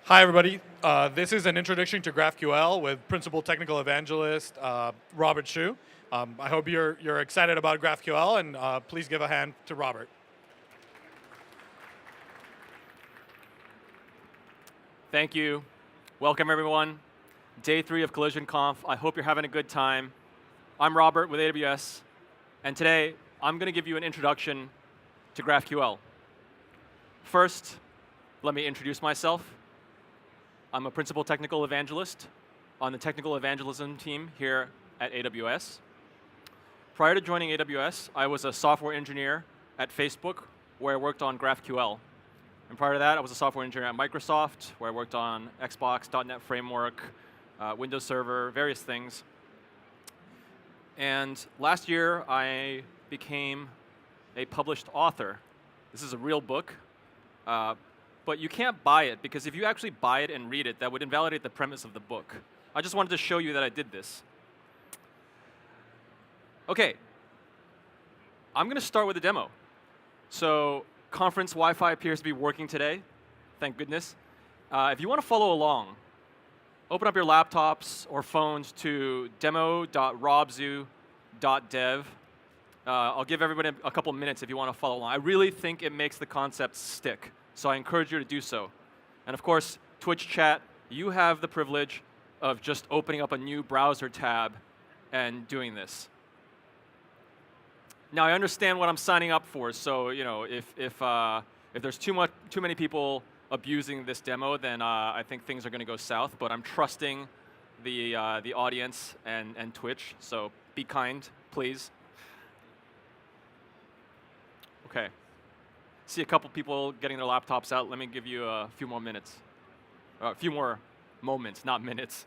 Hi, everybody. This is an introduction to GraphQL with Principal Technical Evangelist Robert Shu. I hope you're excited about GraphQL, and please give a hand to Robert. Thank you. Welcome, everyone. Day 3 of CollisionConf. I hope you're having a good time. I'm Robert with AWS, and today I'm going to give you an introduction to GraphQL. First, let me introduce myself. I'm a Principal Technical Evangelist on the Technical Evangelism team here at AWS. Prior to joining AWS, I was a software engineer at Facebook, where I worked on GraphQL. And prior to that, I was a software engineer at Microsoft, where I worked on Xbox, .NET Framework, Windows Server, various things. And last year, I became a published author. This is a real book. But you can't buy it, because if you actually buy it and read it, that would invalidate the premise of the book. I just wanted to show you that I did this. OK. I'm going to start with a demo. So conference Wi-Fi appears to be working today. Thank goodness. If you want to follow along, open up your laptops or phones to demo.robzu.dev. I'll give everybody a couple minutes if you want to follow along. I really think it makes the concept stick. So I encourage you to do so. And of course, Twitch chat, you have the privilege of just opening up a new browser tab and doing this. Now, I understand what I'm signing up for. So if there's too many people abusing this demo, then I think things are going to go south. But I'm trusting the audience and Twitch. So be kind, please. OK. See a couple people getting their laptops out. Let me give you a few more minutes. A few more moments, not minutes.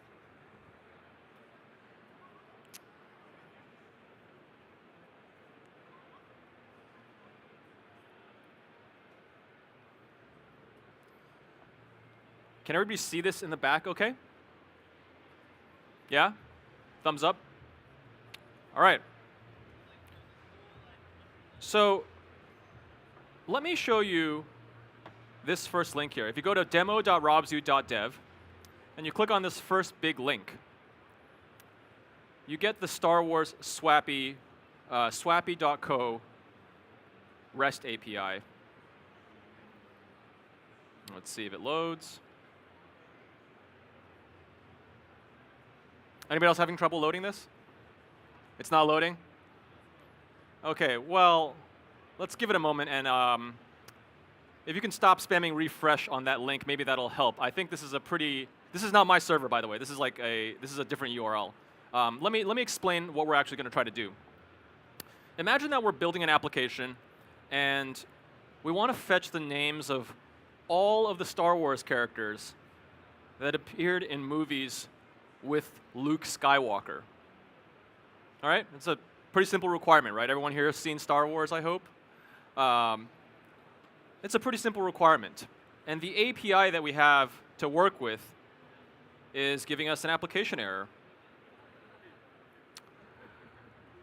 Can everybody see this in the back OK? Yeah? Thumbs up? All right. So let me show you this first link here. If you go to demo.robzu.dev, and you click on this first big link, you get the Star Wars Swappy, swappy.co REST API. Let's see if it loads. Anybody else having trouble loading this? It's not loading? OK, well, let's give it a moment, and if you can stop spamming refresh on that link, maybe that'll help. I think this is this is not my server, by the way. This is a different URL. Let me explain what we're actually going to try to do. Imagine that we're building an application, and we want to fetch the names of all of the Star Wars characters that appeared in movies with Luke Skywalker. All right? It's a pretty simple requirement, right? Everyone here has seen Star Wars, I hope. It's a pretty simple requirement. And the API that we have to work with is giving us an application error.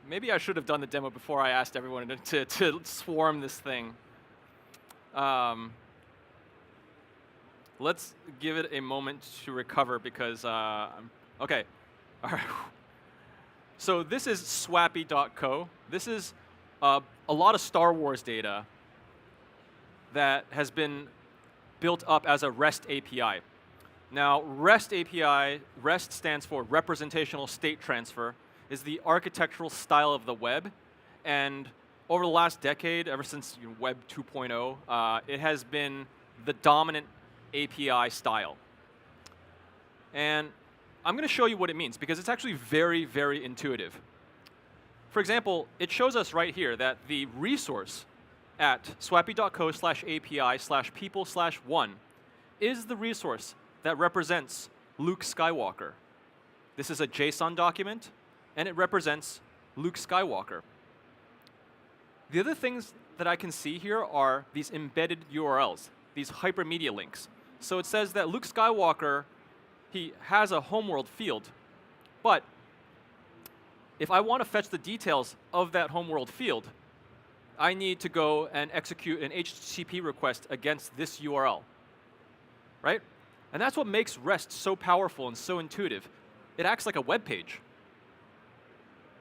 Maybe I should have done the demo before I asked everyone to swarm this thing. Let's give it a moment to recover, because OK. All right. So this is swappy.co. This is a lot of Star Wars data that has been built up as a REST API. Now, REST API, REST stands for Representational State Transfer, is the architectural style of the web. And over the last decade, ever since Web 2.0, it has been the dominant API style. And I'm going to show you what it means, because it's actually very, very intuitive. For example, it shows us right here that the resource at swappy.co/API/people/1 is the resource that represents Luke Skywalker. This is a JSON document, and it represents Luke Skywalker. The other things that I can see here are these embedded URLs, these hypermedia links. So it says that Luke Skywalker, he has a homeworld field, but if I want to fetch the details of that homeworld field, I need to go and execute an HTTP request against this URL, right? And that's what makes REST so powerful and so intuitive. It acts like a web page.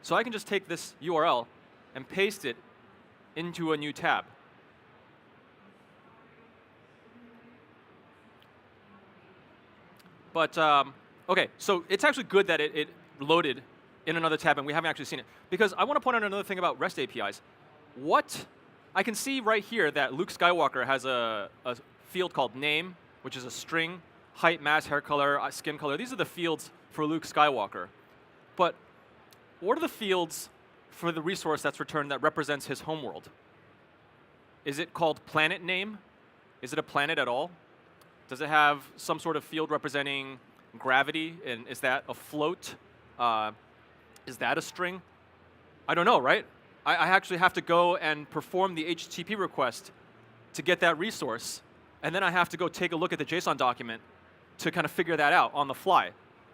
So I can just take this URL and paste it into a new tab. But OK, so it's actually good that it loaded in another tab and we haven't actually seen it. Because I want to point out another thing about REST APIs. I can see right here that Luke Skywalker has a field called name, which is a string, height, mass, hair color, skin color. These are the fields for Luke Skywalker. But what are the fields for the resource that's returned that represents his homeworld? Is it called planet name? Is it a planet at all? Does it have some sort of field representing gravity? And is that a float? Is that a string? I don't know, right? I actually have to go and perform the HTTP request to get that resource. And then I have to go take a look at the JSON document to kind of figure that out on the fly.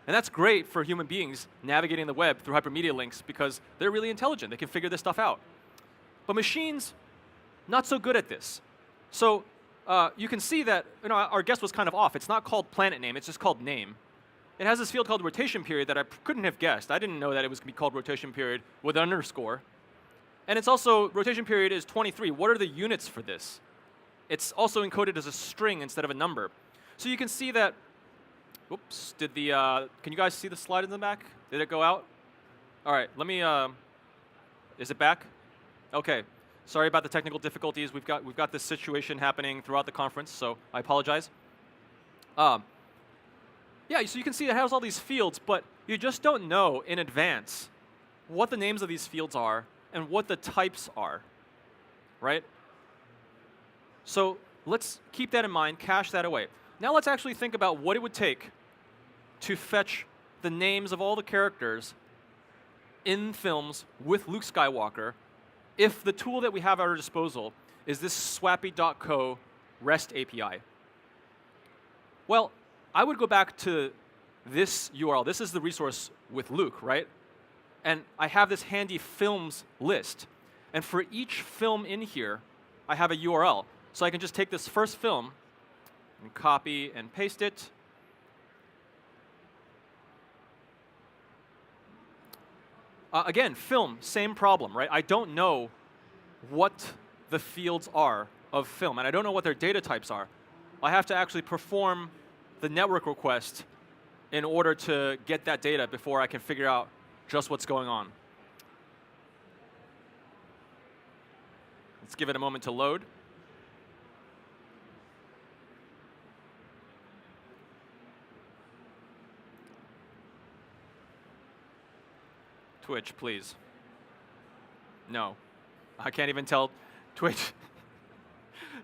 And that's great for human beings navigating the web through hypermedia links because they're really intelligent. They can figure this stuff out. But machines, not so good at this. So you can see that our guess was kind of off. It's not called planet name. It's just called name. It has this field called rotation period that I couldn't have guessed. I didn't know that it was going to be called rotation period with an underscore. And it's also, rotation period is 23. What are the units for this? It's also encoded as a string instead of a number. So you can see that, oops, can you guys see the slide in the back? Did it go out? All right, let me, is it back? OK, sorry about the technical difficulties. We've got this situation happening throughout the conference, so I apologize. Yeah, so you can see it has all these fields, but you just don't know in advance what the names of these fields are and what the types are, right? So let's keep that in mind, cache that away. Now let's actually think about what it would take to fetch the names of all the characters in films with Luke Skywalker if the tool that we have at our disposal is this swappy.co REST API. Well, I would go back to this URL. This is the resource with Luke, right? And I have this handy films list. And for each film in here, I have a URL. So I can just take this first film and copy and paste it. Again, film, same problem, right? I don't know what the fields are of film, and I don't know what their data types are. I have to actually perform the network request in order to get that data before I can figure out just what's going on. Let's give it a moment to load. Twitch, please. No. I can't even tell Twitch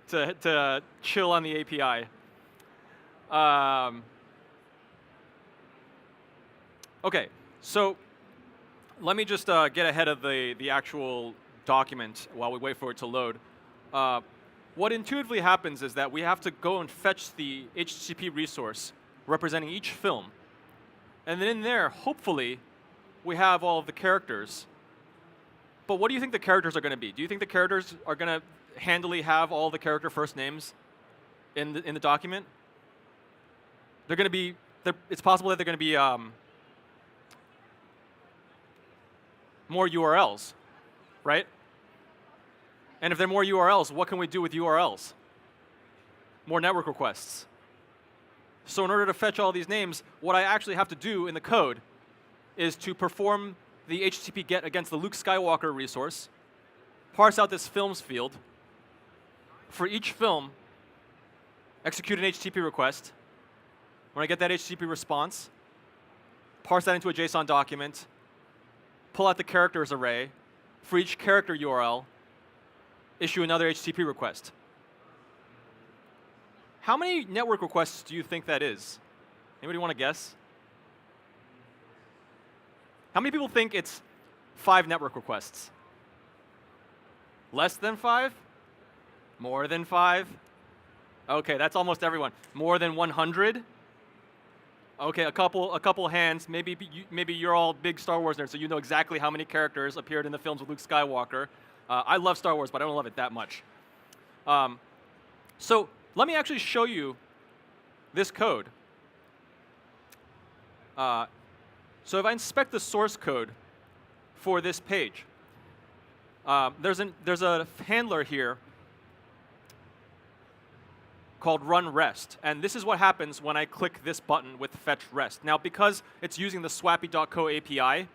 to chill on the API. OK, so let me just get ahead of the actual document while we wait for it to load. What intuitively happens is that we have to go and fetch the HTTP resource representing each film. And then in there, hopefully, we have all of the characters. But what do you think the characters are going to be? Do you think the characters are going to handily have all the character first names in the document? They're going to be, it's possible that they're going to be more URLs, right? And if they're more URLs, what can we do with URLs? More network requests. So in order to fetch all these names, what I actually have to do in the code is to perform the HTTP GET against the Luke Skywalker resource, parse out this films field. For each film, execute an HTTP request. When I get that HTTP response, parse that into a JSON document, pull out the characters array. For each character URL, issue another HTTP request. How many network requests do you think that is? Anybody want to guess? How many people think it's 5 network requests? Less than 5? More than 5? OK, that's almost everyone. More than 100? OK, a couple hands. Maybe you're all big Star Wars nerds, so you know exactly how many characters appeared in the films with Luke Skywalker. I love Star Wars, but I don't love it that much. So let me actually show you this code. So if I inspect the source code for this page, there's a handler here called run rest. And this is what happens when I click this button with fetch rest. Now, because it's using the swappy.co API,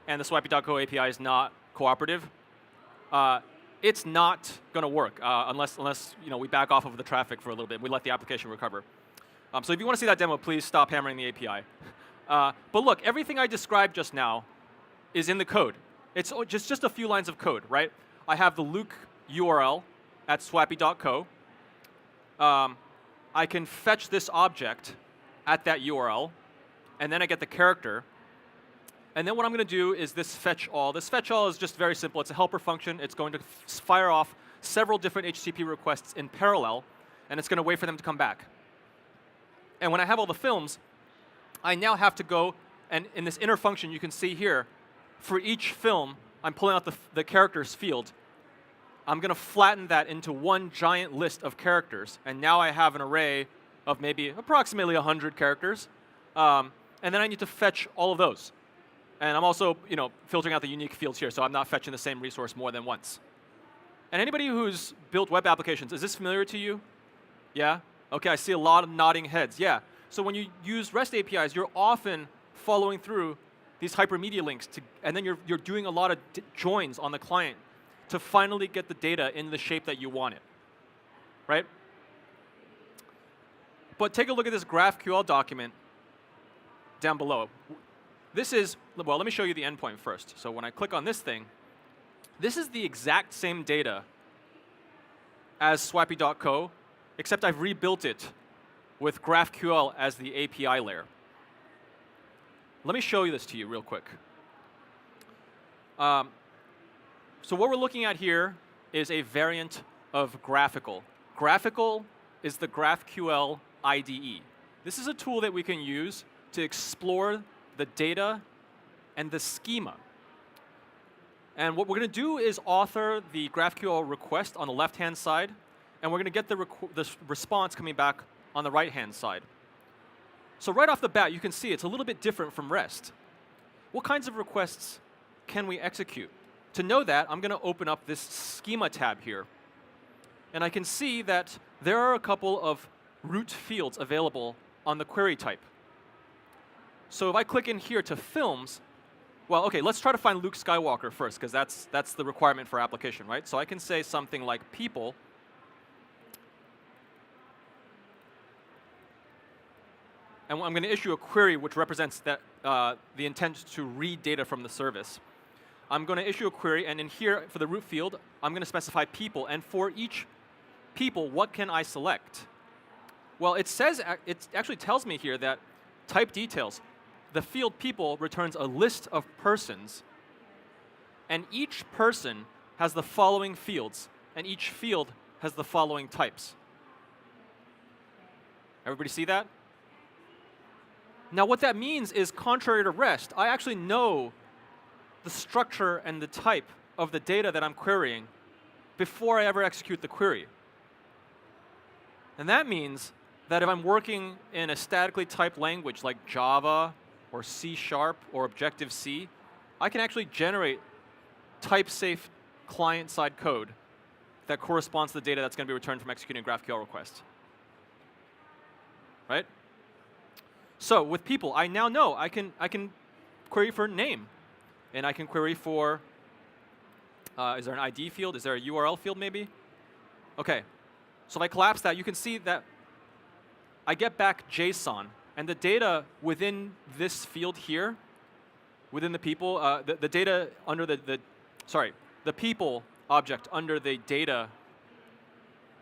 and the swappy.co API is not cooperative, it's not going to work unless we back off of the traffic for a little bit. We let the application recover. So if you want to see that demo, please stop hammering the API. But look, everything I described just now is in the code. It's just a few lines of code, right? I have the Luke URL at swappy.co. I can fetch this object at that URL, and then I get the character. And then what I'm going to do is this fetch all. This fetch all is just very simple. It's a helper function. It's going to fire off several different HTTP requests in parallel, and it's going to wait for them to come back. And when I have all the films, I now have to go, and in this inner function you can see here, for each film, I'm pulling out the characters field. I'm going to flatten that into one giant list of characters, and now I have an array of maybe approximately 100 characters. And then I need to fetch all of those. And I'm also filtering out the unique fields here, so I'm not fetching the same resource more than once. And anybody who's built web applications, is this familiar to you? Yeah? OK, I see a lot of nodding heads. Yeah. So when you use REST APIs, you're often following through these hypermedia links, and then you're doing a lot of joins on the client to finally get the data in the shape that you want it, right? But take a look at this GraphQL document down below. This is, well, let me show you the endpoint first. So when I click on this thing, this is the exact same data as swappy.co, except I've rebuilt it with GraphQL as the API layer. Let me show you this to you real quick. So what we're looking at here is a variant of Graphical. Graphical is the GraphQL IDE. This is a tool that we can use to explore the data and the schema. And what we're going to do is author the GraphQL request on the left-hand side, and we're going to get the response coming back on the right-hand side. So right off the bat, you can see it's a little bit different from REST. What kinds of requests can we execute? To know that, I'm going to open up this schema tab here. And I can see that there are a couple of root fields available on the query type. So if I click in here to films, well, OK, let's try to find Luke Skywalker first, because that's the requirement for application, right? So I can say something like people. And I'm going to issue a query which represents that the intent to read data from the service. I'm going to issue a query, and in here, for the root field, I'm going to specify people. And for each people, what can I select? Well, it actually tells me here that type details, the field people returns a list of persons, and each person has the following fields, and each field has the following types. Everybody see that? Now, what that means is, contrary to REST, I actually know the structure and the type of the data that I'm querying before I ever execute the query. And that means that if I'm working in a statically typed language like Java or C# or Objective-C, I can actually generate type-safe client-side code that corresponds to the data that's going to be returned from executing a GraphQL request. Right? So with people, I now know I can query for name. And I can query for, is there an ID field? Is there a URL field maybe? OK. So if I collapse that, you can see that I get back JSON. And the data within this field here, within the people, the data under the people object under the data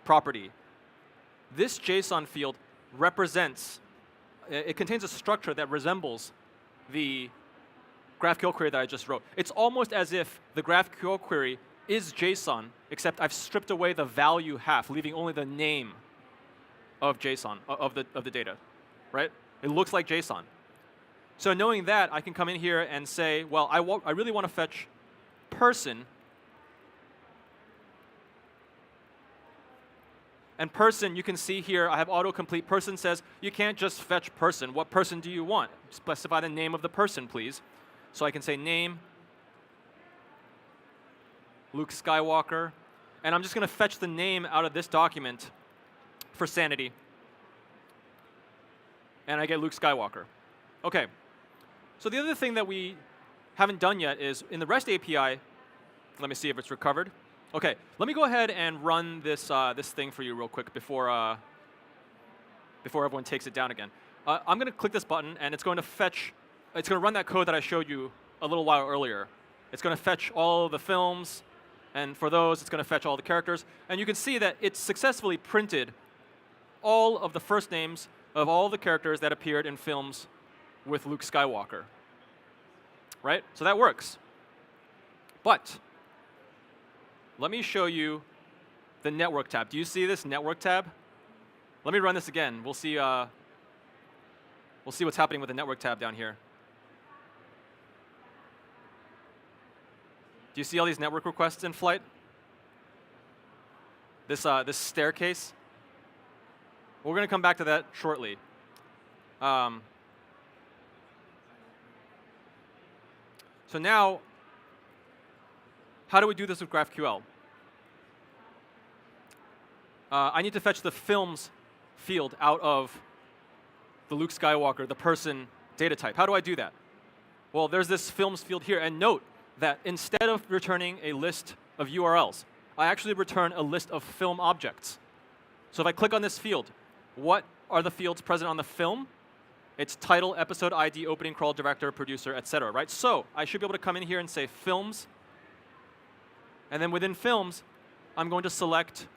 property, this JSON field represents, it contains a structure that resembles the GraphQL query that I just wrote. It's almost as if the GraphQL query is JSON, except I've stripped away the value half, leaving only the name of JSON, of the data, right? It looks like JSON. So knowing that, I can come in here and say, well, I really want to fetch person. And person, you can see here, I have autocomplete. Person says, you can't just fetch person. What person do you want? Specify the name of the person, please. So I can say name, Luke Skywalker. And I'm just going to fetch the name out of this document for sanity. And I get Luke Skywalker. OK. So the other thing that we haven't done yet is in the REST API, let me see if it's recovered. OK, let me go ahead and run this, this thing for you real quick before everyone takes it down again. I'm going to click this button, and it's going to fetch, it's going to run that code that I showed you a little while earlier. It's going to fetch all the films, and for those, it's going to fetch all the characters. And you can see that it's successfully printed all of the first names of all the characters that appeared in films with Luke Skywalker. Right? So that works. But let me show you the network tab. Do you see this network tab? Let me run this again. We'll see what's happening with the network tab down here. Do you see all these network requests in flight? This staircase? We're going to come back to that shortly. So now, how do we do this with GraphQL? I need to fetch the films field out of the Luke Skywalker, the person data type. How do I do that? Well, there's this films field here. And note that instead of returning a list of URLs, I actually return a list of film objects. So if I click on this field, what are the fields present on the film? It's title, episode ID, opening crawl, director, producer, etc. Right? So I should be able to come in here and say films. And then within films, I'm going to select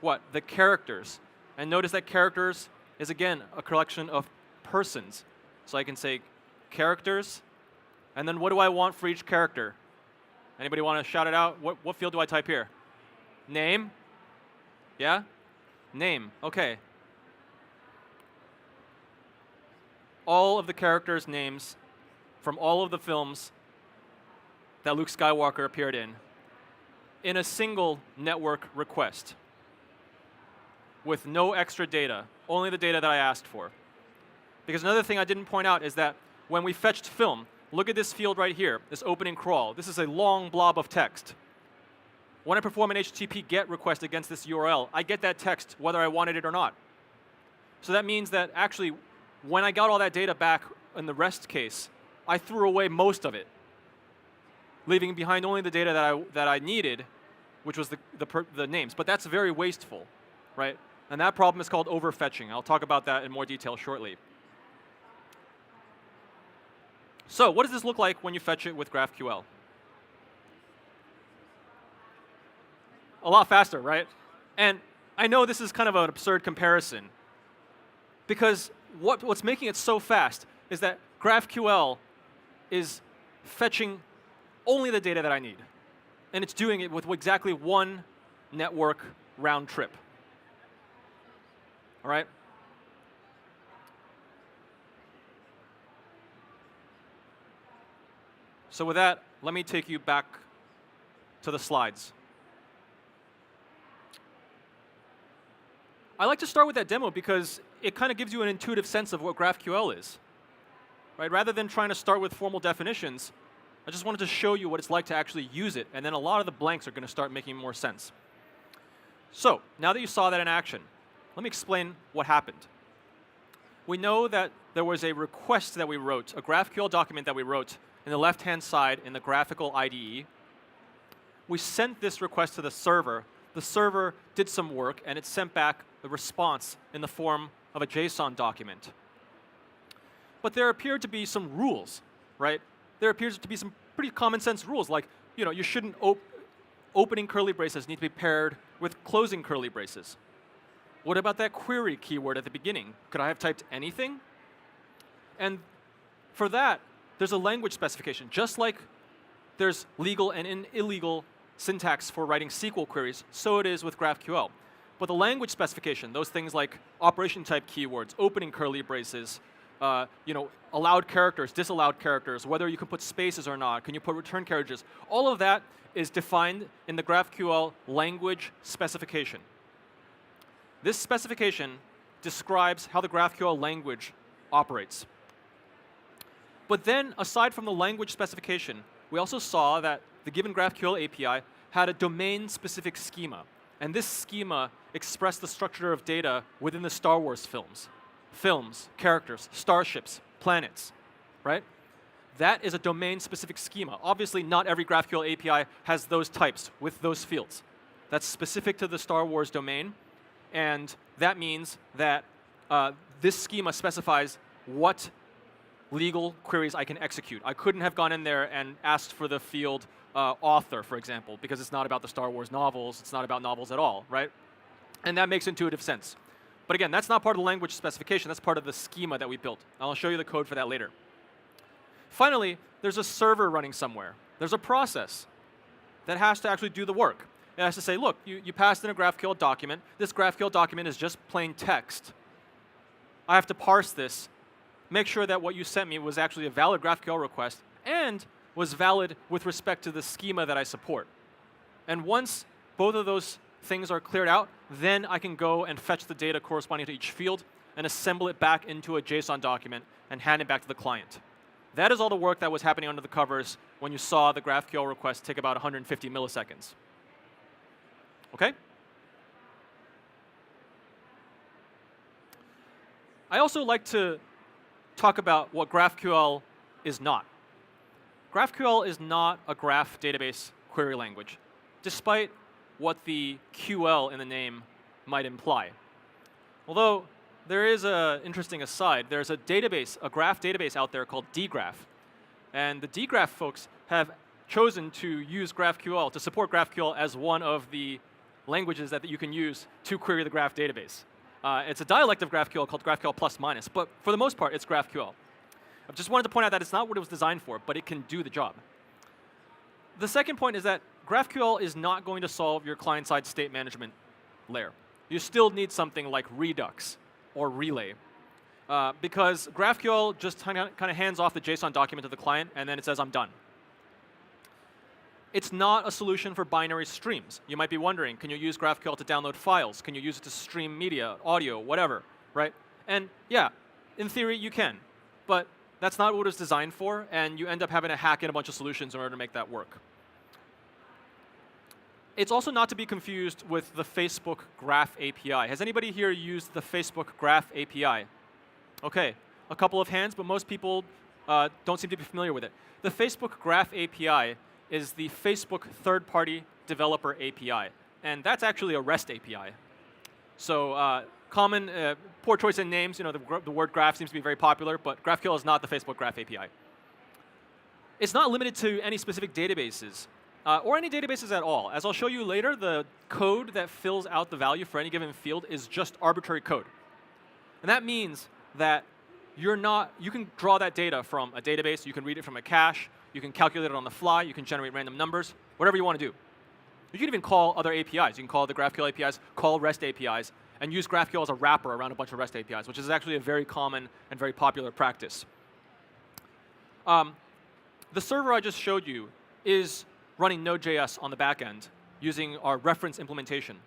what? The characters. And notice that characters is, again, a collection of persons. So I can say characters. And then what do I want for each character? Anybody want to shout it out? What field do I type here? Name? Yeah? Name. OK. All of the characters' names from all of the films that Luke Skywalker appeared in a single network request with no extra data, only the data that I asked for. Because another thing I didn't point out is that when we fetched film, look at this field right here, this opening crawl. This is a long blob of text. When I perform an HTTP GET request against this URL, I get that text whether I wanted it or not. So that means that actually, when I got all that data back in the REST case, I threw away most of it, leaving behind only the data that I needed, which was the names. But that's very wasteful, right? And that problem is called overfetching. I'll talk about that in more detail shortly. So what does this look like when you fetch it with GraphQL? A lot faster, right? And I know this is kind of an absurd comparison, because what's making it so fast is that GraphQL is fetching only the data that I need. And it's doing it with exactly one network round trip. All right? So with that, let me take you back to the slides. I like to start with that demo because it kind of gives you an intuitive sense of what GraphQL is. Right? Rather than trying to start with formal definitions, I just wanted to show you what it's like to actually use it, and then a lot of the blanks are going to start making more sense. So now that you saw that in action, let me explain what happened. We know that there was a request that we wrote, a GraphQL document that we wrote in the left-hand side in the graphical IDE. We sent this request to the server. The server did some work, and it sent back the response in the form of a JSON document. But there appeared to be some rules, right? There appears to be some pretty common sense rules, like you shouldn't opening curly braces need to be paired with closing curly braces. What about that query keyword at the beginning? Could I have typed anything? And for that, there's a language specification. Just like there's legal and illegal syntax for writing SQL queries, so it is with GraphQL. But the language specification, those things like operation type keywords, opening curly braces, allowed characters, disallowed characters, whether you can put spaces or not, can you put return carriages, all of that is defined in the GraphQL language specification. This specification describes how the GraphQL language operates. But then, aside from the language specification, we also saw that the given GraphQL API had a domain-specific schema. And this schema expressed the structure of data within the Star Wars films. Films, characters, starships, planets, right? That is a domain-specific schema. Obviously, not every GraphQL API has those types with those fields. That's specific to the Star Wars domain. And that means that this schema specifies what legal queries I can execute. I couldn't have gone in there and asked for the field author, for example, because it's not about the Star Wars novels. It's not about novels at all, right? And that makes intuitive sense. But again, that's not part of the language specification. That's part of the schema that we built. I'll show you the code for that later. Finally, there's a server running somewhere. There's a process that has to actually do the work. It has to say, look, you passed in a GraphQL document. This GraphQL document is just plain text. I have to parse this, make sure that what you sent me was actually a valid GraphQL request and was valid with respect to the schema that I support. And once both of those things are cleared out, then I can go and fetch the data corresponding to each field and assemble it back into a JSON document and hand it back to the client. That is all the work that was happening under the covers when you saw the GraphQL request take about 150 milliseconds. Okay? I also like to talk about what GraphQL is not. GraphQL is not a graph database query language, despite what the QL in the name might imply. Although there is an interesting aside. There's a database, a graph database out there called dgraph. And the dgraph folks have chosen to use GraphQL, to support GraphQL as one of the languages that you can use to query the graph database. It's a dialect of GraphQL called GraphQL plus minus, but for the most part, it's GraphQL. I just wanted to point out that it's not what it was designed for, but it can do the job. The second point is that GraphQL is not going to solve your client-side state management layer. You still need something like Redux or Relay, because GraphQL just kind of hands off the JSON document to the client, and then it says, I'm done. It's not a solution for binary streams. You might be wondering, can you use GraphQL to download files? Can you use it to stream media, audio, whatever, right? And yeah, in theory, you can. But that's not what it's designed for, and you end up having to hack in a bunch of solutions in order to make that work. It's also not to be confused with the Facebook Graph API. Has anybody here used the Facebook Graph API? Okay, a couple of hands, but most people don't seem to be familiar with it. The Facebook Graph API is the Facebook third-party developer API. And that's actually a REST API. So poor choice in names. You know, the word graph seems to be very popular, but GraphQL is not the Facebook Graph API. It's not limited to any specific databases, or any databases at all. As I'll show you later, the code that fills out the value for any given field is just arbitrary code. And that means that you can draw that data from a database, you can read it from a cache, you can calculate it on the fly, you can generate random numbers, whatever you want to do. You can even call other APIs. You can call the GraphQL APIs, call REST APIs, and use GraphQL as a wrapper around a bunch of REST APIs, which is actually a very common and very popular practice. The server I just showed you is running Node.js on the back end using our reference implementation.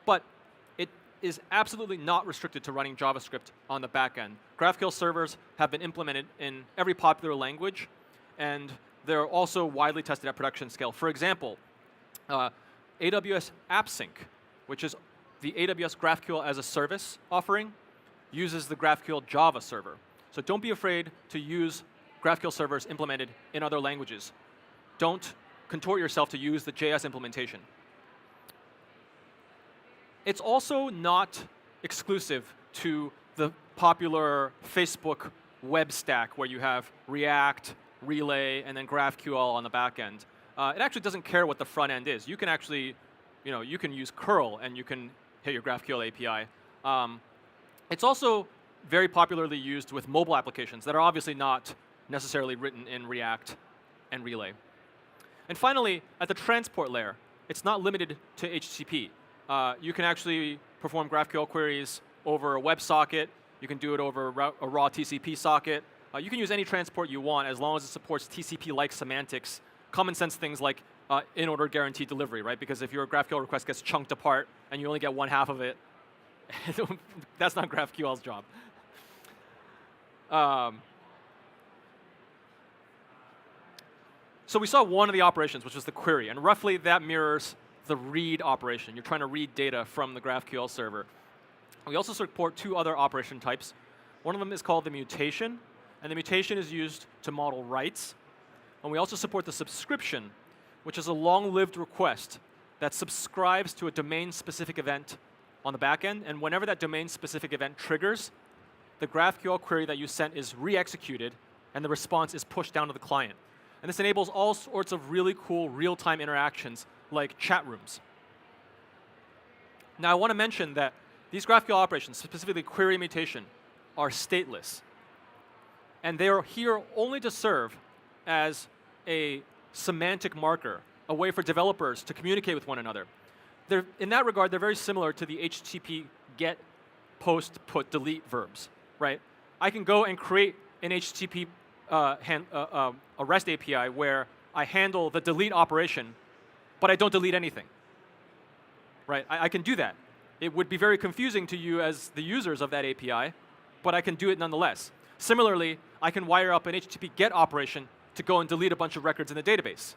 But it is absolutely not restricted to running JavaScript on the back end. GraphQL servers have been implemented in every popular language, and they're also widely tested at production scale. For example, AWS AppSync, which is the AWS GraphQL as a service offering, uses the GraphQL Java server. So don't be afraid to use GraphQL servers implemented in other languages. Don't contort yourself to use the JS implementation. It's also not exclusive to the popular Facebook web stack where you have React, Relay, and then GraphQL on the back end. It actually doesn't care what the front end is. You can actually, you can use curl and you can hit your GraphQL API. It's also very popularly used with mobile applications that are obviously not necessarily written in React and Relay. And finally, at the transport layer, it's not limited to HTTP. You can actually perform GraphQL queries over a WebSocket. You can do it over a raw TCP socket. You can use any transport you want as long as it supports TCP-like semantics, common sense things like in-order guaranteed delivery, right? Because if your GraphQL request gets chunked apart and you only get one half of it, That's not GraphQL's job. So we saw one of the operations, which was the query, and roughly that mirrors the read operation. You're trying to read data from the GraphQL server. We also support two other operation types. One of them is called the mutation, and the mutation is used to model writes. And we also support the subscription, which is a long-lived request that subscribes to a domain-specific event on the back end, and whenever that domain-specific event triggers, the GraphQL query that you sent is re-executed, and the response is pushed down to the client. And this enables all sorts of really cool real-time interactions, like chat rooms. Now, I want to mention that these GraphQL operations, specifically query mutation, are stateless. And they are here only to serve as a semantic marker, a way for developers to communicate with one another. In that regard, they're very similar to the HTTP get, post, put, delete verbs, right? I can go and create an HTTP a REST API where I handle the delete operation, but I don't delete anything, right? I can do that. It would be very confusing to you as the users of that API, but I can do it nonetheless. Similarly, I can wire up an HTTP GET operation to go and delete a bunch of records in the database.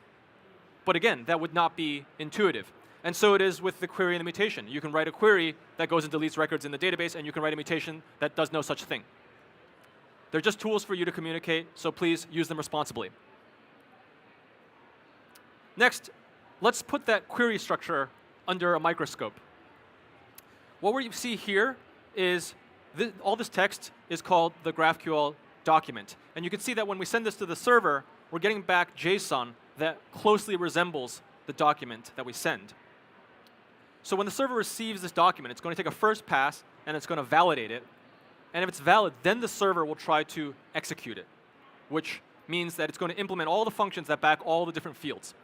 But again, that would not be intuitive. And so it is with the query and the mutation. You can write a query that goes and deletes records in the database, and you can write a mutation that does no such thing. They're just tools for you to communicate, so please use them responsibly. Next, let's put that query structure under a microscope. What we see here is all this text is called the GraphQL document. And you can see that when we send this to the server, we're getting back JSON that closely resembles the document that we send. So when the server receives this document, it's going to take a first pass, and it's going to validate it. And if it's valid, then the server will try to execute it, which means that it's going to implement all the functions that back all the different fields.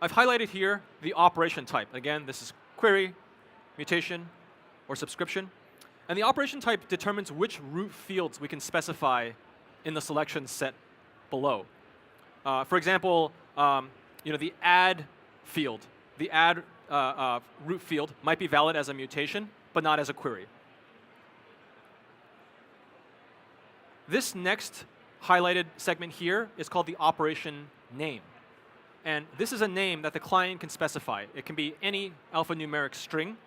I've highlighted here the operation type. Again, this is query, mutation, or subscription. And the operation type determines which root fields we can specify in the selection set below. For example, the add field, the add root field might be valid as a mutation, but not as a query. This next highlighted segment here is called the operation name. And this is a name that the client can specify. It can be any alphanumeric string.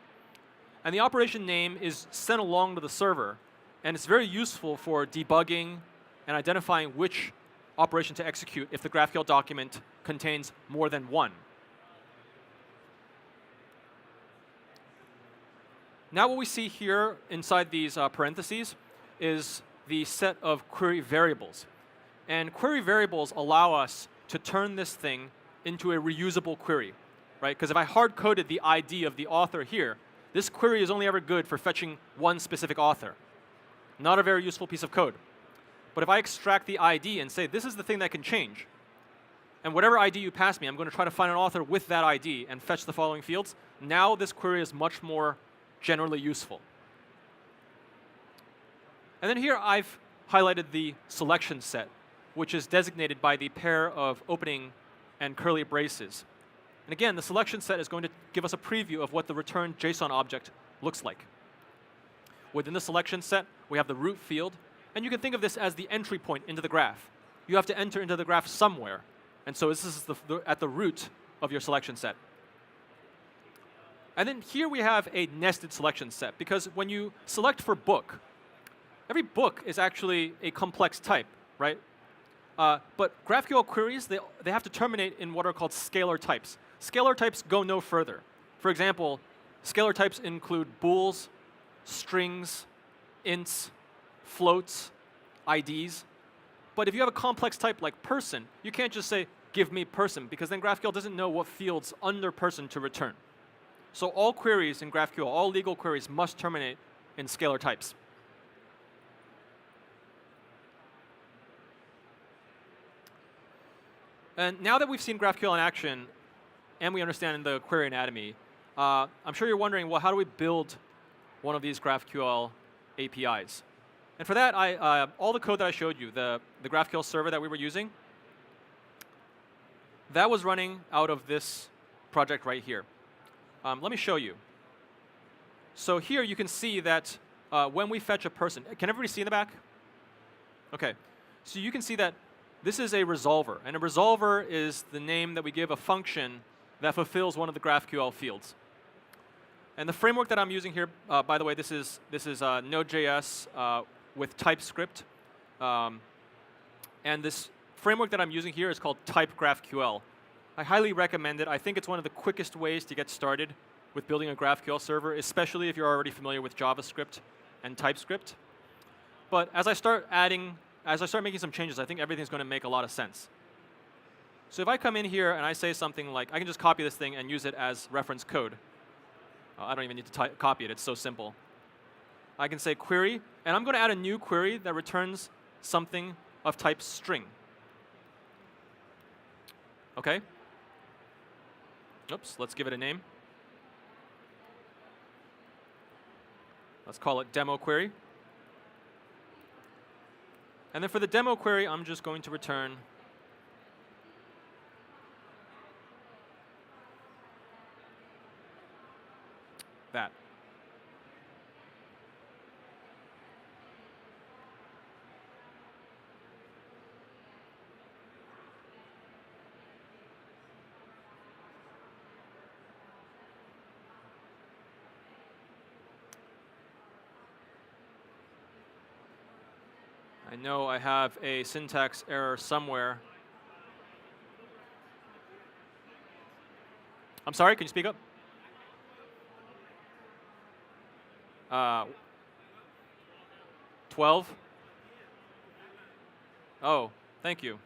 And the operation name is sent along to the server. And it's very useful for debugging and identifying which operation to execute if the GraphQL document contains more than one. Now what we see here inside these parentheses is the set of query variables. And query variables allow us to turn this thing into a reusable query, right? Because if I hard-coded the ID of the author here, this query is only ever good for fetching one specific author. Not a very useful piece of code. But if I extract the ID and say, this is the thing that can change, and whatever ID you pass me, I'm going to try to find an author with that ID and fetch the following fields, now this query is much more generally useful. And then here I've highlighted the selection set, which is designated by the pair of opening and curly braces. And again, the selection set is going to give us a preview of what the returned JSON object looks like. Within the selection set, we have the root field, and you can think of this as the entry point into the graph. You have to enter into the graph somewhere, and so this is at the root of your selection set. And then here we have a nested selection set, because when you select for book, every book is actually a complex type, right? But GraphQL queries, they have to terminate in what are called scalar types. Scalar types go no further. For example, scalar types include bools, strings, ints, floats, IDs. But if you have a complex type like person, you can't just say, give me person, because then GraphQL doesn't know what fields under person to return. So all queries in GraphQL, all legal queries must terminate in scalar types. And now that we've seen GraphQL in action, and we understand the query anatomy, I'm sure you're wondering, well, how do we build one of these GraphQL APIs? And for that, all the code that I showed you, the GraphQL server that we were using, that was running out of this project right here. Let me show you. So here you can see that when we fetch a person, can everybody see in the back? Okay, so you can see that this is a resolver, and a resolver is the name that we give a function that fulfills one of the GraphQL fields. And the framework that I'm using here, by the way, this is Node.js with TypeScript, and this framework that I'm using here is called Type GraphQL. I highly recommend it. I think it's one of the quickest ways to get started with building a GraphQL server, especially if you're already familiar with JavaScript and TypeScript. But as I start making some changes, I think everything's going to make a lot of sense. So if I come in here and I say something like, I can just copy this thing and use it as reference code. I don't even need to copy it. It's so simple. I can say query, and I'm going to add a new query that returns something of type string. OK? Oops, let's give it a name. Let's call it demo query. And then for the demo query, I'm just going to return that. I know I have a syntax error somewhere. I'm sorry, can you speak up? 12? Oh, thank you.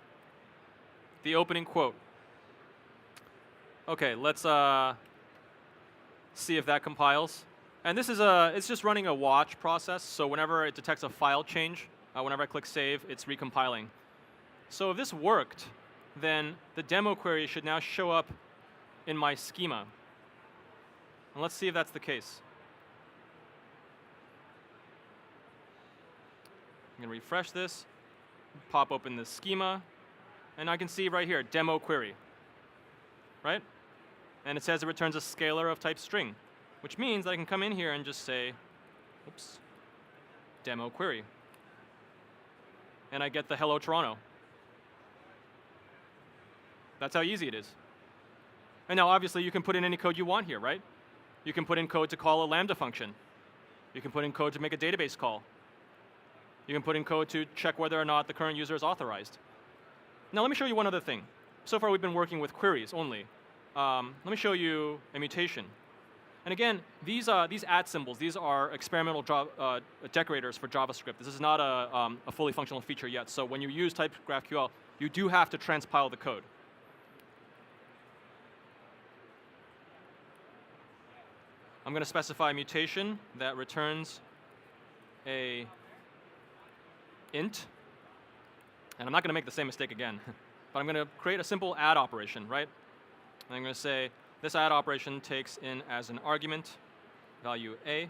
The opening quote. OK, let's see if that compiles. And this is it's just running a watch process. So whenever it detects a file change, whenever I click save, it's recompiling. So if this worked, then the demo query should now show up in my schema. And let's see if that's the case. I'm going to refresh this, pop open the schema, and I can see right here, demo query, right? And it says it returns a scalar of type string, which means that I can come in here and just say, oops, demo query. And I get the hello Toronto. That's how easy it is. And now, obviously, you can put in any code you want here, right? You can put in code to call a Lambda function. You can put in code to make a database call. You can put in code to check whether or not the current user is authorized. Now, let me show you one other thing. So far, we've been working with queries only. Let me show you a mutation. And again, these at symbols, these are experimental decorators for JavaScript. This is not a fully functional feature yet. So when you use type GraphQL, you do have to transpile the code. I'm going to specify a mutation that returns a int. And I'm not going to make the same mistake again. But I'm going to create a simple add operation, right? And I'm going to say, this add operation takes in as an argument value a,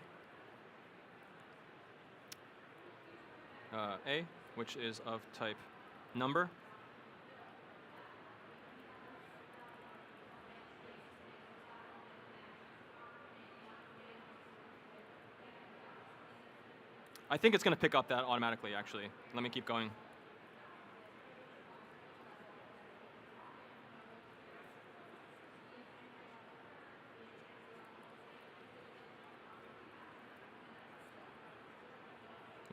which is of type number. I think it's going to pick up that automatically, actually. Let me keep going.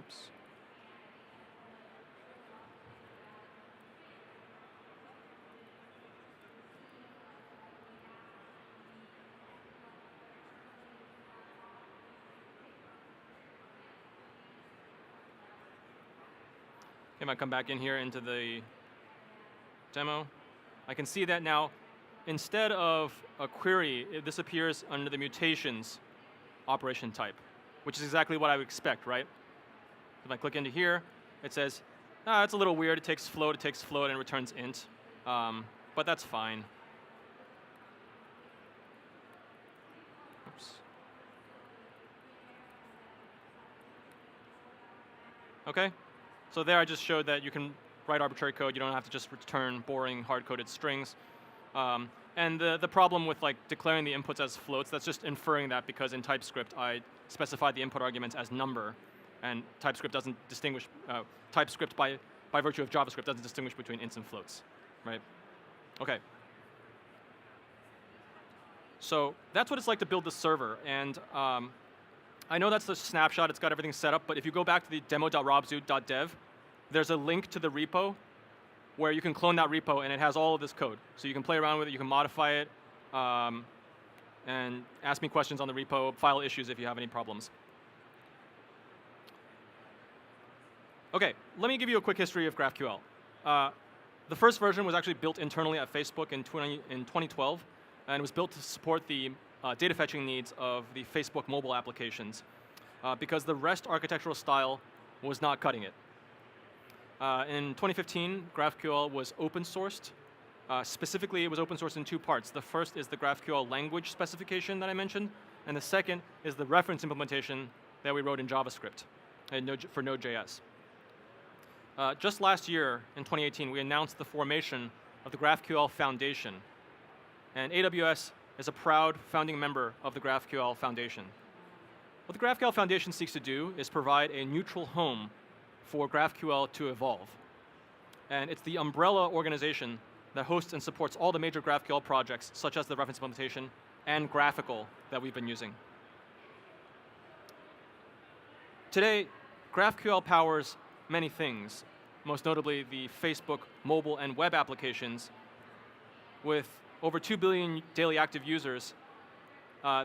Oops. If I come back in here into the demo, I can see that now, instead of a query, this appears under the mutations operation type, which is exactly what I would expect, right? If I click into here, it says, it's a little weird. It takes float, and returns int. But that's fine. Oops. OK. So there I just showed that you can write arbitrary code. You don't have to just return boring, hard-coded strings. And And the problem with like declaring the inputs as floats, that's just inferring that because in TypeScript I specified the input arguments as number, and TypeScript doesn't distinguish, TypeScript by virtue of JavaScript doesn't distinguish between ints and floats, right? Okay. So that's what it's like to build the server. And I know that's the snapshot. It's got everything set up. But if you go back to the demo.robzu.dev, there's a link to the repo where you can clone that repo, and it has all of this code. So you can play around with it. You can modify it, and ask me questions on the repo, file issues if you have any problems. OK, let me give you a quick history of GraphQL. The first version was actually built internally at Facebook in 2012. And it was built to support the data fetching needs of the Facebook mobile applications because the REST architectural style was not cutting it. In 2015, GraphQL was open sourced. Specifically, it was open sourced in two parts. The first is the GraphQL language specification that I mentioned, and the second is the reference implementation that we wrote in JavaScript for Node.js. Just last year, in 2018, we announced the formation of the GraphQL Foundation. And AWS is a proud founding member of the GraphQL Foundation. What the GraphQL Foundation seeks to do is provide a neutral home for GraphQL to evolve. And it's the umbrella organization that hosts and supports all the major GraphQL projects, such as the reference implementation and graphical that we've been using. Today, GraphQL powers many things, most notably the Facebook mobile and web applications with over 2 billion daily active users.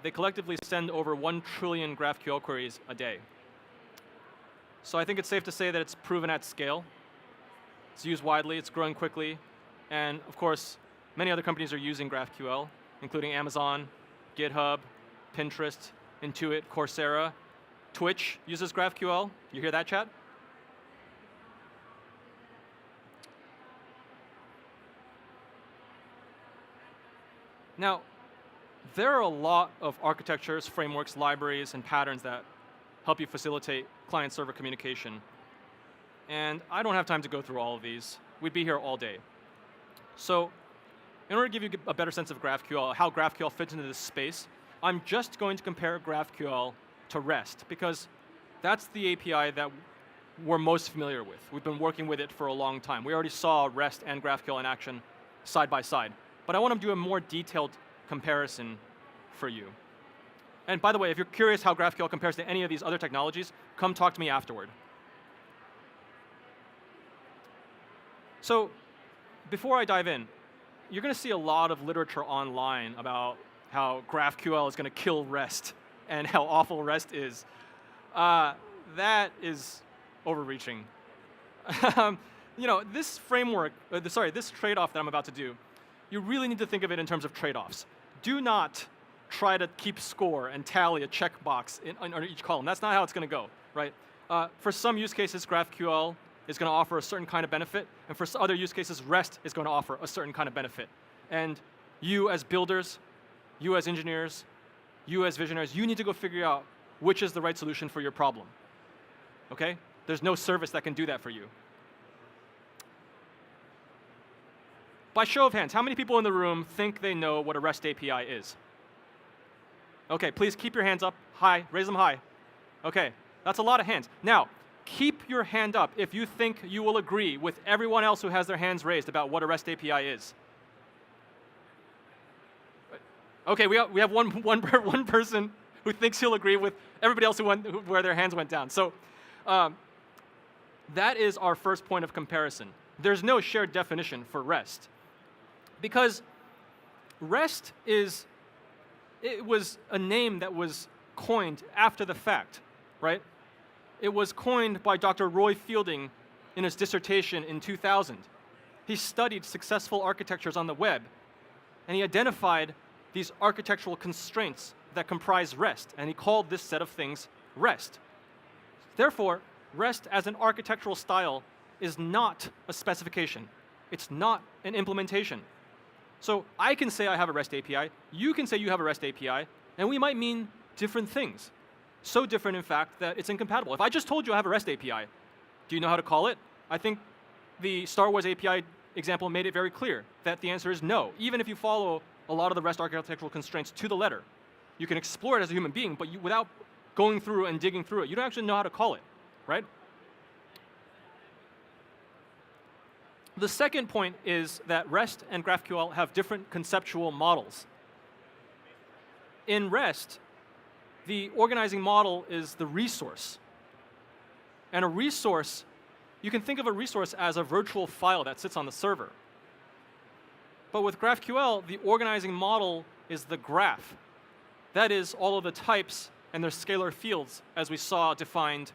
They collectively send over 1 trillion GraphQL queries a day. So I think it's safe to say that it's proven at scale. It's used widely, it's growing quickly, and of course, many other companies are using GraphQL, including Amazon, GitHub, Pinterest, Intuit, Coursera. Twitch uses GraphQL. You hear that, chat? Now, there are a lot of architectures, frameworks, libraries, and patterns that help you facilitate client-server communication. And I don't have time to go through all of these. We'd be here all day. So in order to give you a better sense of GraphQL, how GraphQL fits into this space, I'm just going to compare GraphQL to REST, because that's the API that we're most familiar with. We've been working with it for a long time. We already saw REST and GraphQL in action side by side. But I want to do a more detailed comparison for you. And by the way, if you're curious how GraphQL compares to any of these other technologies, come talk to me afterward. So before I dive in, you're going to see a lot of literature online about how GraphQL is going to kill REST and how awful REST is. That is overreaching. You know, this framework, this trade-off that I'm about to do, you really need to think of it in terms of trade-offs. Do not try to keep score and tally a checkbox on each column. That's not how it's going to go, right? For some use cases, GraphQL is going to offer a certain kind of benefit, and for other use cases, REST is going to offer a certain kind of benefit. And you as builders, you as engineers, you as visionaries, you need to go figure out which is the right solution for your problem, okay? There's no service that can do that for you. By show of hands, how many people in the room think they know what a REST API is? Okay, please keep your hands up high, raise them high. Okay, that's a lot of hands. Now, keep your hand up if you think you will agree with everyone else who has their hands raised about what a REST API is. Okay, we have one person who thinks he'll agree with everybody else where their hands went down. So that is our first point of comparison. There's no shared definition for REST. Because REST was a name that was coined after the fact, right? It was coined by Dr. Roy Fielding in his dissertation in 2000. He studied successful architectures on the web, and he identified these architectural constraints that comprise REST, and he called this set of things REST. Therefore, REST as an architectural style is not a specification. It's not an implementation. So I can say I have a REST API, you can say you have a REST API, and we might mean different things. So different, in fact, that it's incompatible. If I just told you I have a REST API, do you know how to call it? I think the Star Wars API example made it very clear that the answer is no. Even if you follow a lot of the REST architectural constraints to the letter. You can explore it as a human being, but without going through and digging through it, you don't actually know how to call it, right? The second point is that REST and GraphQL have different conceptual models. In REST, the organizing model is the resource. And a resource, you can think of a resource as a virtual file that sits on the server. But with GraphQL, the organizing model is the graph. That is all of the types and their scalar fields, as we saw defined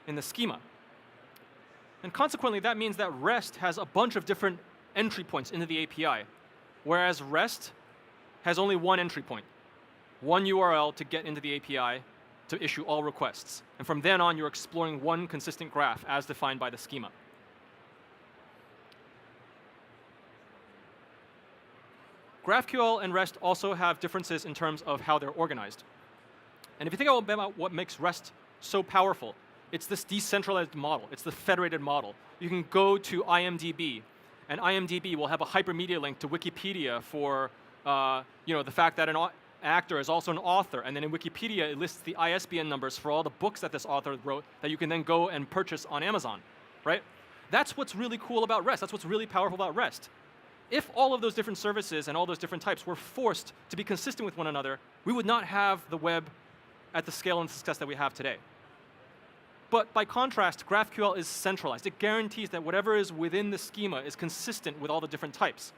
in the schema. And consequently, that means that REST has a bunch of different entry points into the API, whereas REST has only one entry point, one URL to get into the API to issue all requests. And from then on, you're exploring one consistent graph as defined by the schema. GraphQL and REST also have differences in terms of how they're organized. And if you think about what makes REST so powerful, it's this decentralized model. It's the federated model. You can go to IMDb, and IMDb will have a hypermedia link to Wikipedia for the fact that an actor is also an author. And then in Wikipedia, it lists the ISBN numbers for all the books that this author wrote that you can then go and purchase on Amazon, right? That's what's really cool about REST. That's what's really powerful about REST. If all of those different services and all those different types were forced to be consistent with one another, we would not have the web at the scale and success that we have today. But by contrast, GraphQL is centralized. It guarantees that whatever is within the schema is consistent with all the different types.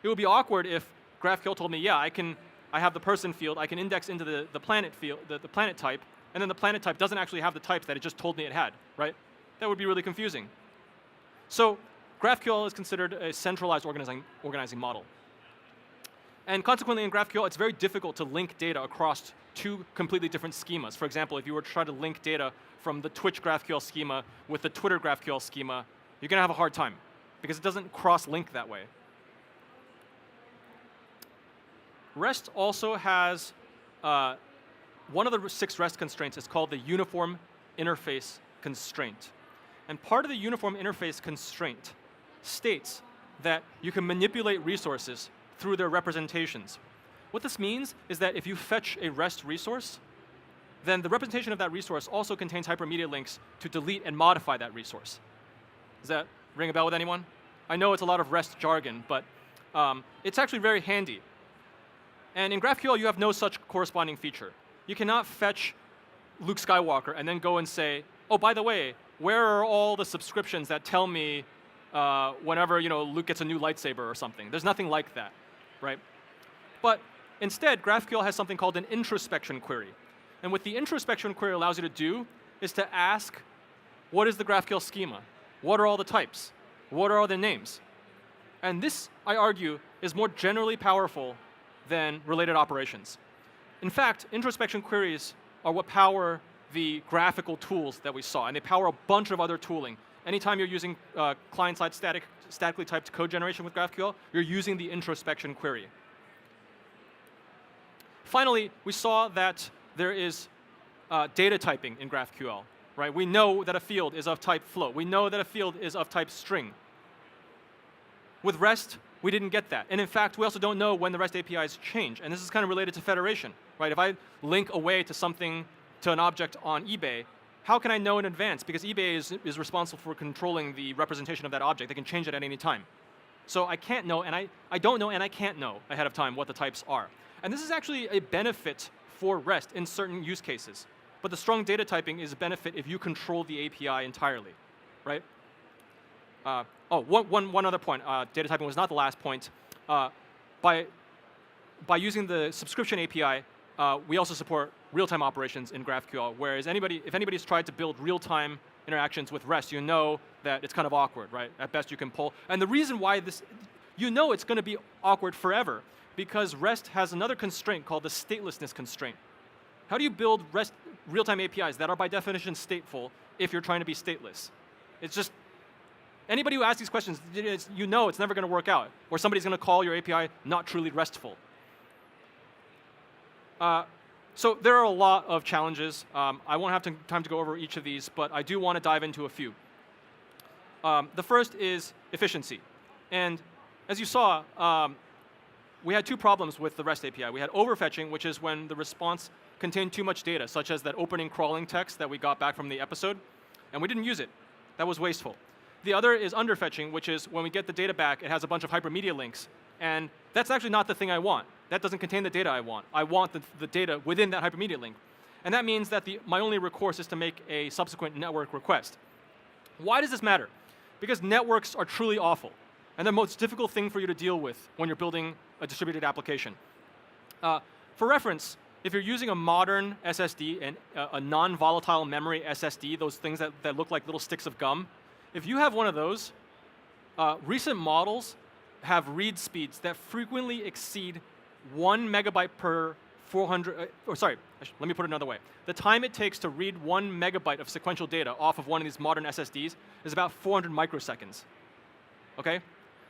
It would be awkward if GraphQL told me, yeah, I have the person field, I can index into the planet field, the planet type, and then the planet type doesn't actually have the types that it just told me it had, right? That would be really confusing. So GraphQL is considered a centralized organizing model. And consequently, in GraphQL, it's very difficult to link data across two completely different schemas. For example, if you were to try to link data from the Twitch GraphQL schema with the Twitter GraphQL schema, you're going to have a hard time because it doesn't cross-link that way. REST also has one of the 6 REST constraints is called the uniform interface constraint. And part of the uniform interface constraint states that you can manipulate resources through their representations. What this means is that if you fetch a REST resource, then the representation of that resource also contains hypermedia links to delete and modify that resource. Does that ring a bell with anyone? I know it's a lot of REST jargon, but it's actually very handy. And in GraphQL, you have no such corresponding feature. You cannot fetch Luke Skywalker and then go and say, oh, by the way, where are all the subscriptions that tell me whenever Luke gets a new lightsaber or something? There's nothing like that, right? But instead, GraphQL has something called an introspection query. And what the introspection query allows you to do is to ask, what is the GraphQL schema? What are all the types? What are all the names? And this, I argue, is more generally powerful than related operations. In fact, introspection queries are what power the graphical tools that we saw, and they power a bunch of other tooling. Anytime you're using client-side statically typed code generation with GraphQL, you're using the introspection query. Finally, we saw that there is data typing in GraphQL, right? We know that a field is of type float. We know that a field is of type string. With REST, we didn't get that. And in fact, we also don't know when the REST APIs change. And this is kind of related to federation, right? If I link away to something, to an object on eBay, how can I know in advance? Because eBay is responsible for controlling the representation of that object. They can change it at any time. So I can't know, and I don't know, and I can't know ahead of time what the types are. And this is actually a benefit for REST in certain use cases. But the strong data typing is a benefit if you control the API entirely, right? One other point. Data typing was not the last point. By using the subscription API, we also support real-time operations in GraphQL, whereas if anybody's tried to build real-time interactions with REST, you know that it's kind of awkward, right? At best, you can pull. And the reason why it's going to be awkward forever, because REST has another constraint called the statelessness constraint. How do you build REST real-time APIs that are by definition stateful if you're trying to be stateless? It's just, anybody who asks these questions, you know it's never going to work out, or somebody's going to call your API not truly RESTful. So there are a lot of challenges. I won't have time to go over each of these, but I do want to dive into a few. The first is efficiency. And as you saw, we had two problems with the REST API. We had overfetching, which is when the response contained too much data, such as that opening crawling text that we got back from the episode, and we didn't use it. That was wasteful. The other is underfetching, which is when we get the data back, it has a bunch of hypermedia links, and that's actually not the thing I want. That doesn't contain the data I want. I want the data within that hypermedia link. And that means that my only recourse is to make a subsequent network request. Why does this matter? Because networks are truly awful, and the most difficult thing for you to deal with when you're building a distributed application. For reference, if you're using a modern SSD and a non-volatile memory SSD, those things that look like little sticks of gum, if you have one of those, recent models have read speeds that frequently exceed 1 megabyte per 400, let me put it another way. The time it takes to read 1 megabyte of sequential data off of one of these modern SSDs is about 400 microseconds, okay?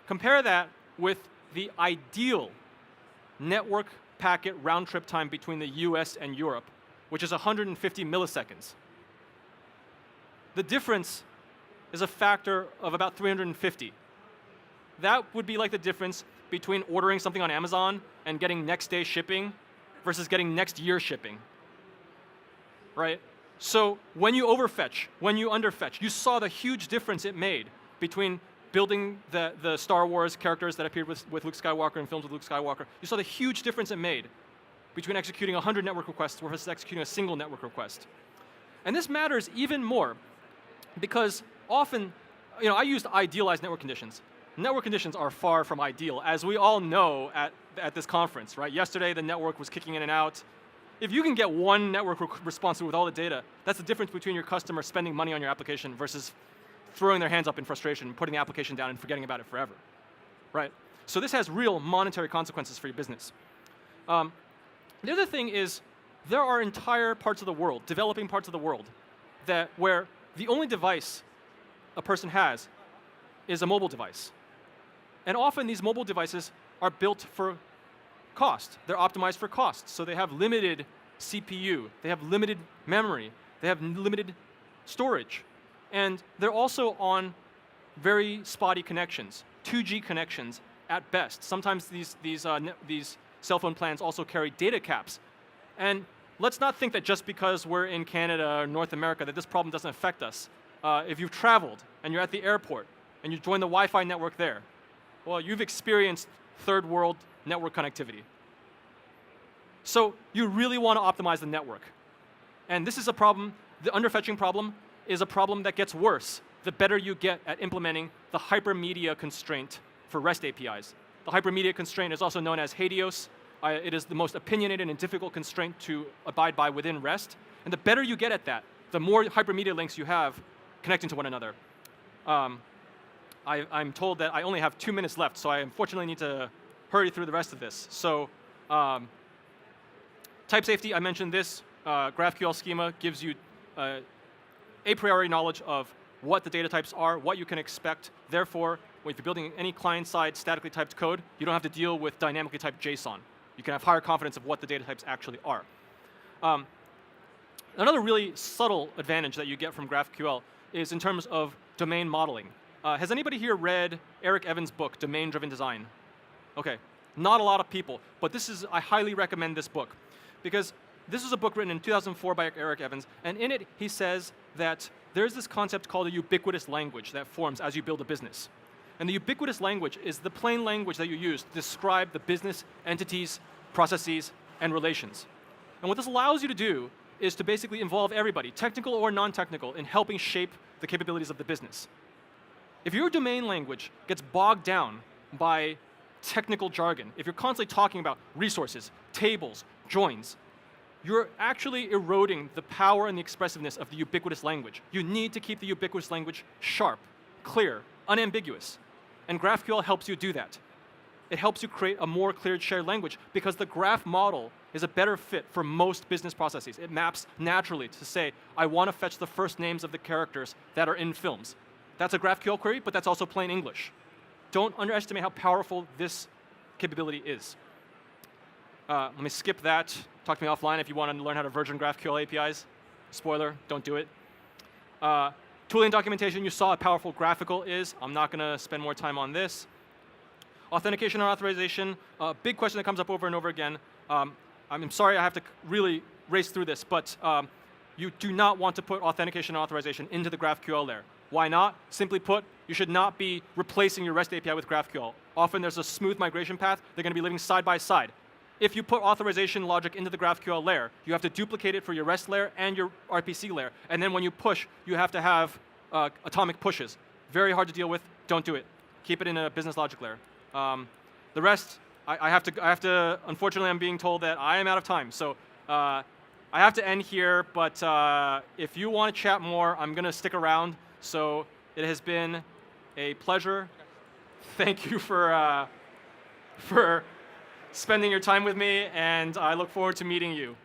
Compare that with the ideal network packet round trip time between the US and Europe, which is 150 milliseconds. The difference is a factor of about 350. That would be like the difference between ordering something on Amazon and getting next day shipping versus getting next year shipping, right? So when you overfetch, when you underfetch, you saw the huge difference it made between building the Star Wars characters that appeared with Luke Skywalker and films with Luke Skywalker. You saw the huge difference it made between executing 100 network requests versus executing a single network request. And this matters even more because often, I used idealized network conditions. Network conditions are far from ideal, as we all know at this conference, right? Yesterday, the network was kicking in and out. If you can get one network response with all the data, that's the difference between your customer spending money on your application versus throwing their hands up in frustration, putting the application down and forgetting about it forever, right? So this has real monetary consequences for your business. The other thing is there are entire parts of the world, developing parts of the world, where the only device a person has is a mobile device. And often these mobile devices are built for cost. They're optimized for cost. So they have limited CPU, they have limited memory, they have limited storage. And they're also on very spotty connections, 2G connections at best. Sometimes these cell phone plans also carry data caps. And let's not think that just because we're in Canada or North America that this problem doesn't affect us. If you've traveled and you're at the airport and you join the Wi-Fi network there, well, you've experienced third world network connectivity. So you really want to optimize the network. And this is a problem, the underfetching problem is a problem that gets worse the better you get at implementing the hypermedia constraint for REST APIs. The hypermedia constraint is also known as HADIOS. It is the most opinionated and difficult constraint to abide by within REST. And the better you get at that, the more hypermedia links you have connecting to one another. I'm told that I only have 2 minutes left, so I unfortunately need to hurry through the rest of this. So type safety, I mentioned this. GraphQL schema gives you a priori knowledge of what the data types are, what you can expect. Therefore, if you're building any client-side statically typed code, you don't have to deal with dynamically typed JSON. You can have higher confidence of what the data types actually are. Another really subtle advantage that you get from GraphQL is in terms of domain modeling. Has anybody here read Eric Evans' book, Domain-Driven Design? Okay, not a lot of people, but I highly recommend this book because this is a book written in 2004 by Eric Evans, and in it he says that there's this concept called a ubiquitous language that forms as you build a business. And the ubiquitous language is the plain language that you use to describe the business entities, processes, and relations. And what this allows you to do is to basically involve everybody, technical or non-technical, in helping shape the capabilities of the business. If your domain language gets bogged down by technical jargon, if you're constantly talking about resources, tables, joins, you're actually eroding the power and the expressiveness of the ubiquitous language. You need to keep the ubiquitous language sharp, clear, unambiguous. And GraphQL helps you do that. It helps you create a more clear shared language because the graph model is a better fit for most business processes. It maps naturally to say, I want to fetch the first names of the characters that are in films. That's a GraphQL query, but that's also plain English. Don't underestimate how powerful this capability is. Let me skip that. Talk to me offline if you want to learn how to version GraphQL APIs. Spoiler, don't do it. Tooling documentation, you saw how powerful graphical is. I'm not going to spend more time on this. Authentication and authorization, big question that comes up over and over again. I'm sorry I have to really race through this, but you do not want to put authentication and authorization into the GraphQL layer. Why not? Simply put, you should not be replacing your REST API with GraphQL. Often there's a smooth migration path. They're going to be living side by side. If you put authorization logic into the GraphQL layer, you have to duplicate it for your REST layer and your RPC layer. And then when you push, you have to have atomic pushes. Very hard to deal with. Don't do it. Keep it in a business logic layer. The rest, I have to. Unfortunately, I'm being told that I am out of time. So I have to end here. But if you want to chat more, I'm going to stick around. So it has been a pleasure. Thank you for spending your time with me, and I look forward to meeting you.